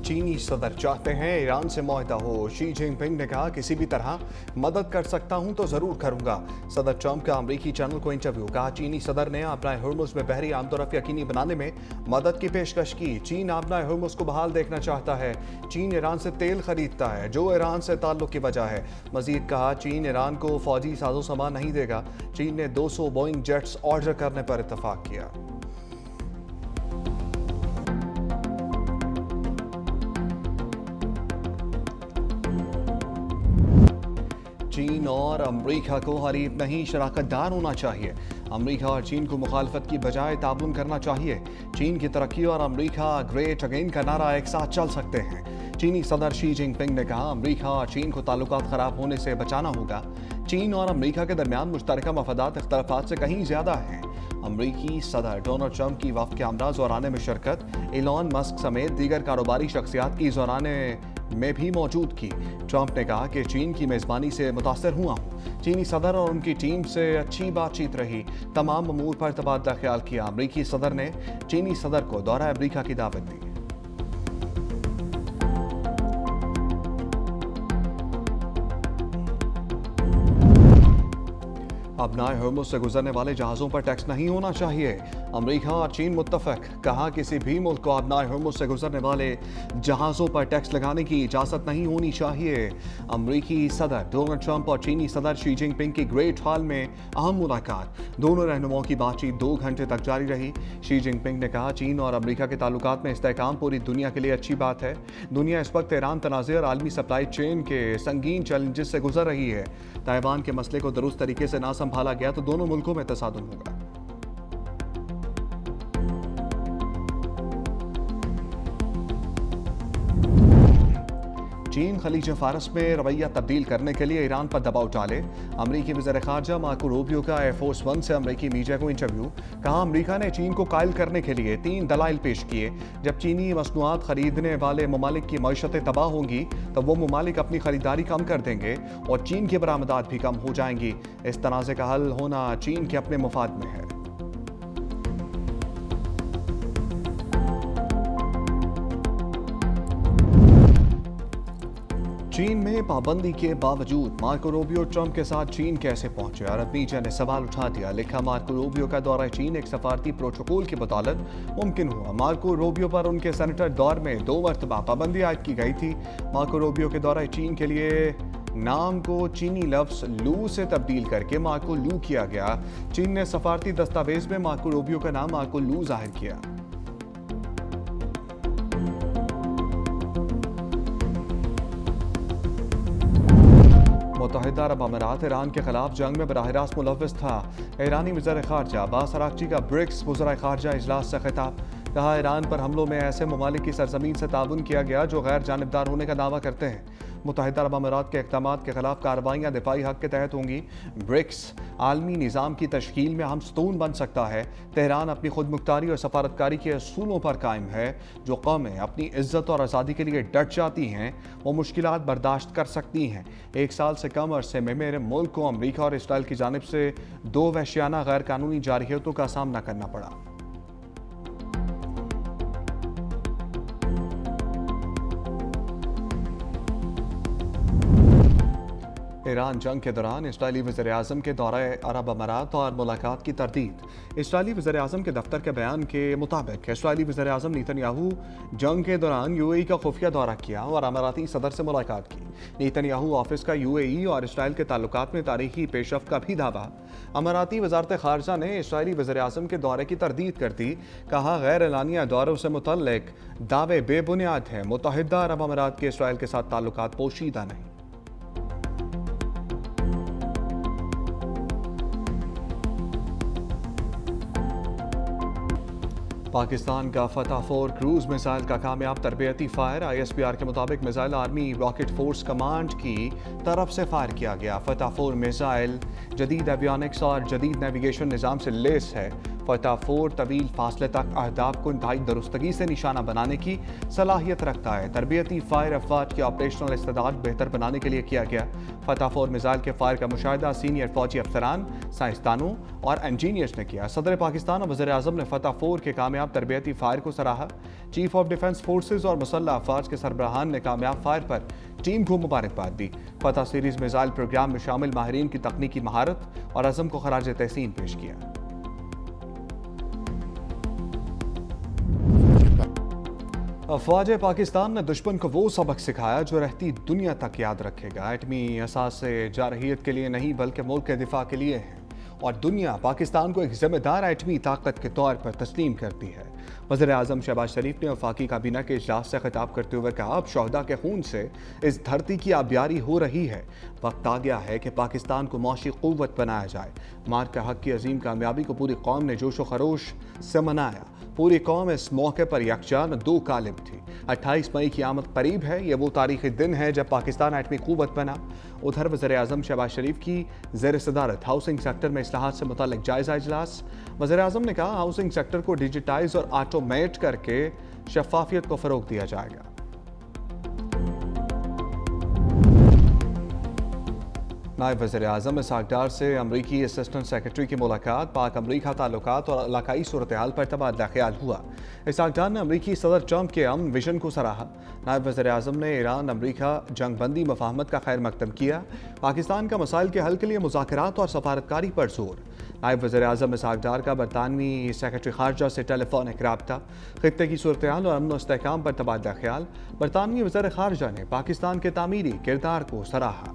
चीनी सदर चाहते हैं ईरान से मुआहदा हो। शी जिनपिंग ने कहा किसी भी तरह मदद कर सकता हूं तो जरूर करूंगा। सदर ट्रंप का अमरीकी चैनल को इंटरव्यू। कहा चीनी सदर ने आबनाए हुर्मुज में बहरी आमदोरफ्त यकीनी बनाने में मदद की पेशकश की। चीन आबनाए हुर्मुज को बहाल देखना चाहता है। चीन ईरान से तेल खरीदता है जो ईरान से ताल्लुक की वजह है। मजीद कहा चीन ईरान को फौजी साजो सामान नहीं देगा। चीन ने 200 बोइंग जेट्स ऑर्डर करने पर इत्तफाक किया। चीन और अमेरिका को हरीफ नहीं शराकतदार होना चाहिए। अमेरिका और चीन को मुखालफत की बजाय ताबून करना चाहिए। चीन की तरक्की और अमेरिका ग्रेट अगेन का नारा एक साथ चल सकते हैं। चीनी सदर शी जिनपिंग ने कहा अमेरिका और चीन को ताल्लुकात खराब होने से बचाना होगा। चीन और अमेरिका के दरमियान मुश्तरका मफादात इख्तलाफात से कहीं ज्यादा हैं। अमरीकी सदर डोनाल्ड ट्रंप की वफ़द के हमरा ज़ोराने में शिरकत। एलन मस्क समेत दीगर कारोबारी शख्सियात की ज़ोराने में भी मौजूद की। ट्रंप ने कहा कि चीन की मेज़बानी से मुतासर हुआ हूँ। चीनी सदर और उनकी टीम से अच्छी बातचीत रही। तमाम अमूर पर तबादला ख्याल किया। अमरीकी सदर ने चीनी सदर को दौरा अमरीका की दावत दी। आबनाए हुर्मुज से गुजरने वाले जहाज़ों पर टैक्स नहीं होना चाहिए। अमेरिका और चीन मुत्तफक। कहा किसी भी मुल्क को आबनाए हुर्मुज से गुजरने वाले जहाज़ों पर टैक्स लगाने की इजाज़त नहीं होनी चाहिए। अमरीकी सदर डोनाल्ड ट्रंप और चीनी सदर शी जिनपिंग की ग्रेट हॉल में अहम मुलाकात। दोनों रहनुमाओं की बातचीत 2 घंटे तक जारी रही। शी जिनपिंग ने कहा चीन और अमेरिका के ताल्लुकात में इस्तेहकाम पूरी दुनिया के लिए अच्छी बात है। दुनिया इस वक्त ईरान तनाज़े और आलमी सप्लाई चेन के संगीन चैलेंजेस से गुजर रही है। ताइवान के मसले को दुरुस्त तरीके से ना संभाला गया तो दोनों मुल्कों में तसादुम होगा। चीन खलीज फारस में रवैया तब्दील करने के लिए ईरान पर दबाव डाले। अमरीकी वज़ीर ख़ारजा मार्को रूबियो का एयरफोर्स 1 से अमरीकी मीडिया को इंटरव्यू। कहा अमरीका ने चीन को कायल करने के लिए 3 दलाइल पेश किए। जब चीनी मसनूआत खरीदने वाले ममालिक की मईशतें तबाह होंगी तो वो ममालिक अपनी खरीदारी कम कर देंगे और चीन की बरामदात भी कम हो जाएंगी। इस तनाज़े का हल होना चीन के अपने मुफाद में है। चीन में पाबंदी के बावजूद मार्को रूबियो ट्रंप के साथ चीन कैसे पहुंचे? अरब मीडिया ने सवाल उठा दिया। लिखा मार्को रूबियो का दौरा चीन एक सफारती प्रोटोकॉल की बदौलत मुमकिन हुआ। मार्को रूबियो पर उनके सेनेटर दौर में 2 मरतबा पाबंदी आयद की गई थी। मार्को रूबियो के दौरा चीन के लिए नाम को चीनी लफ्ज़ लू से तब्दील करके मार्को लू किया गया। चीन ने सफारती दस्तावेज में मार्को रूबियो का नाम मार्को लू जाहिर किया। मुत्तहिदा अरब अमीरात ईरान के खिलाफ जंग में बराह रास्त मुलव्वस था। ईरानी वज़ीर ख़ारजा अब्बास अराग़ची का ब्रिक्स वज़राए ख़ारजा इजलास से खिताब। कहा ईरान पर हमलों में ऐसे ममालिक की सरजमीन से ताउन किया गया जो गैर जानिबदार होने का दावा करते हैं। मुत्तहिदा अरब अमीरात के इक़दामात के खिलाफ कार्रवाइयाँ दिफाई हक़ के तहत होंगी। ब्रिक्स आलमी निज़ाम की तश्कील में अहम स्तून बन सकता है। तेहरान अपनी खुद मुख्तारी और सफारतकारी के असूलों पर कायम है। जो कौमें अपनी इज़्ज़त और आज़ादी के लिए डट जाती हैं वो मुश्किलात बर्दाश्त कर सकती हैं। 1 साल से कम अरसे में मेरे मुल्क को अमरीका और इसराइल की जानिब से 2 वहशियाना गैर कानूनी जारहियतों का सामना करना पड़ा। ईरान जंग के दौरान इसराइली वज़ीर आज़म के दौरे अरब अमीरात और मुलाकात की तरदीद। इसराइली वज़ीर आज़म के दफ्तर के बयान के मुताबिक इसराइली वज़ीर आज़म नेतन्याहू जंग के दौरान यूएई का खुफिया दौरा किया और अमीराती सदर से मुलाकात की। नेतन्याहू ऑफिस का यूएई और इसराइल के ताल्लुकात में तारीखी पेशरफ्त का भी दावा। अमीराती वज़ारत ख़ारजा ने इसराइली वज़ीर आज़म के दौरे की तरदीद कर दी। कहा गैर एलानिया दौरों से मुतल्लिक दावे बेबुनियाद हैं। मुत्तहिदा अरब अमीरात के इसराइल के साथ ताल्लुकात पोशीदा नहीं। पाकिस्तान का फतह 4 क्रूज मिसाइल का कामयाब तरबियती फायर। ISPR के मुताबिक missile army rocket force command की तरफ से फायर किया गया। फतह 4 मिसाइल जदीद एवियोनिक्स और जदीद नेविगेशन निज़ाम से लेस है। فتح 4 طویل فاصلے تک اہداف کو انتہائی درستگی سے نشانہ بنانے کی صلاحیت رکھتا ہے۔ تربیتی فائر افواج کی آپریشنل استعداد بہتر بنانے کے لیے کیا گیا۔ فتح 4 میزائل کے فائر کا مشاہدہ سینئر فوجی افسران، سائنسدانوں اور انجینئرز نے کیا۔ صدر پاکستان اور وزیر اعظم نے فتح 4 کے کامیاب تربیتی فائر کو سراہا۔ چیف آف ڈیفنس فورسز اور مسلح افواج کے سربراہان نے کامیاب فائر پر ٹیم کو مبارکباد دی۔ فتح سیریز میزائل پروگرام میں شامل ماہرین کی تکنیکی مہارت اور عزم کو خراج تحسین پیش کیا۔ افواج پاکستان نے دشمن کو وہ سبق سکھایا جو رہتی دنیا تک یاد رکھے گا۔ ایٹمی اثاثے جارحیت کے لیے نہیں بلکہ ملک کے دفاع کے لیے ہیں، اور دنیا پاکستان کو ایک ذمہ دار ایٹمی طاقت کے طور پر تسلیم کرتی ہے۔ وزیر اعظم شہباز شریف نے وفاقی کابینہ کے اجلاس سے خطاب کرتے ہوئے کہا، اب شہداء کے خون سے اس دھرتی کی آبیاری ہو رہی ہے۔ وقت آ گیا ہے کہ پاکستان کو معاشی قوت بنایا جائے۔ مارکہ حق کی عظیم کامیابی کو پوری قوم نے جوش و خروش سے منایا۔ پوری قوم اس موقع پر یکجا دو قالب تھی۔ 28 مئی کی آمد قریب ہے۔ یہ وہ تاریخی دن ہے جب پاکستان ایٹمی قوت بنا۔ ادھر وزیر اعظم شہباز شریف کی زیر صدارت ہاؤسنگ سیکٹر میں اصلاحات سے متعلق جائزہ اجلاس۔ وزیر اعظم نے کہا، ہاؤسنگ سیکٹر کو ڈیجیٹائز اور آٹومیٹ کر کے شفافیت کو فروغ دیا جائے گا۔ نائب وزیر اعظم اسحاق ڈار سے امریکی اسسٹنٹ سیکرٹری کی ملاقات۔ پاک امریکہ تعلقات اور علاقائی صورتحال پر تبادلہ خیال ہوا۔ اسحاق ڈار نے امریکی صدر ٹرمپ کے امن ویژن کو سراہا۔ نائب وزیر اعظم نے ایران امریکہ جنگ بندی مفاہمت کا خیر مقدم کیا۔ پاکستان کا مسائل کے حل کے لیے مذاکرات اور سفارتکاری پر زور۔ نائب وزیر اعظم اسحاق ڈار کا برطانوی سیکرٹری خارجہ سے ٹیلی فونک رابطہ۔ خطے کی صورتحال اور امن و استحکام پر تبادلہ خیال۔ برطانوی وزیر خارجہ نے پاکستان کے تعمیری کردار کو سراہا۔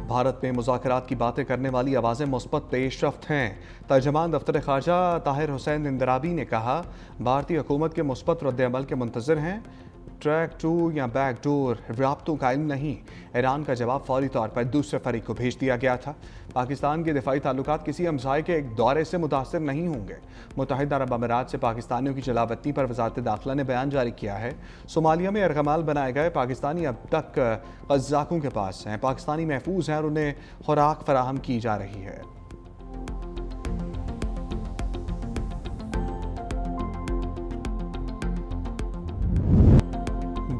بھارت میں مذاکرات کی باتیں کرنے والی آوازیں مثبت پیش رفت ہیں۔ ترجمان دفتر خارجہ طاہر حسین اندرابی نے کہا، بھارتی حکومت کے مثبت رد عمل کے منتظر ہیں۔ ٹریک 2 یا بیک ڈور رابطوں کا علم نہیں۔ ایران کا جواب فوری طور پر دوسرے فریق کو بھیج دیا گیا تھا۔ پاکستان کے دفاعی تعلقات کسی ہمسائے کے ایک دورے سے متاثر نہیں ہوں گے۔ متحدہ عرب امارات سے پاکستانیوں کی جلاوطنی پر وزارت داخلہ نے بیان جاری کیا ہے۔ صومالیہ میں ارغمال بنائے گئے پاکستانی اب تک قزاقوں کے پاس ہیں۔ پاکستانی محفوظ ہیں اور انہیں خوراک فراہم کی جا رہی ہے۔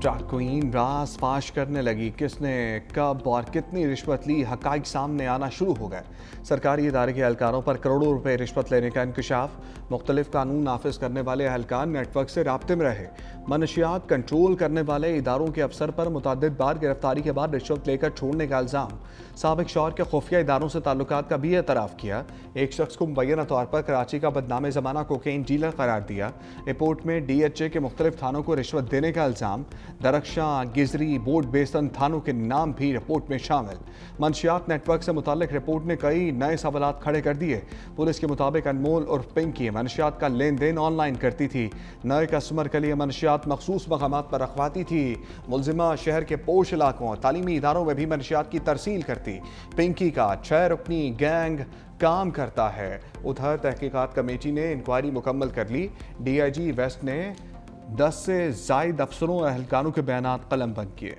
ڈرگ کوئین راز فاش کرنے لگی، کس نے کب اور کتنی رشوت لی، حقائق سامنے آنا شروع ہو گئے۔ سرکاری ادارے کے اہلکاروں پر کروڑوں روپے رشوت لینے کا انکشاف۔ مختلف قانون نافذ کرنے والے اہلکار نیٹ ورک سے رابطے میں رہے۔ منشیات کنٹرول کرنے والے اداروں کے افسر پر متعدد بار گرفتاری کے بعد رشوت لے کر چھوڑنے کا الزام۔ سابق شوہر کے خفیہ اداروں سے تعلقات کا بھی اعتراف کیا۔ ایک شخص کو مبینہ طور پر کراچی کا بدنام زمانہ کوکین ڈیلر قرار دیا۔ رپورٹ میں ڈی ایچ اے کے مختلف تھانوں کو رشوت دینے کا الزام۔ درخشاں، گزری، بورڈ بیستن تھانوں کے نام بھی رپورٹ میں شامل۔ منشیات نیٹ ورک سے متعلق رپورٹ نے کئی نئے سوالات کھڑے کر دیے۔ پولیس کے مطابق انمول عرف پنکی منشیات کا لین دین آن لائن کرتی تھی۔ نئے کسٹمر کے لیے منشیات مخصوص مقامات پر رکھواتی تھی۔ ملزمہ شہر کے پوش علاقوں اور تعلیمی اداروں میں بھی منشیات کی ترسیل کرتی۔ پنکی کا 6 رکنی گینگ کام کرتا ہے۔ ادھر تحقیقات کمیٹی نے انکوائری مکمل کر لی۔ ڈی آئی جی ویسٹ نے 10 سے زائد افسروں اور اہلکاروں کے بیانات قلم بند کیے۔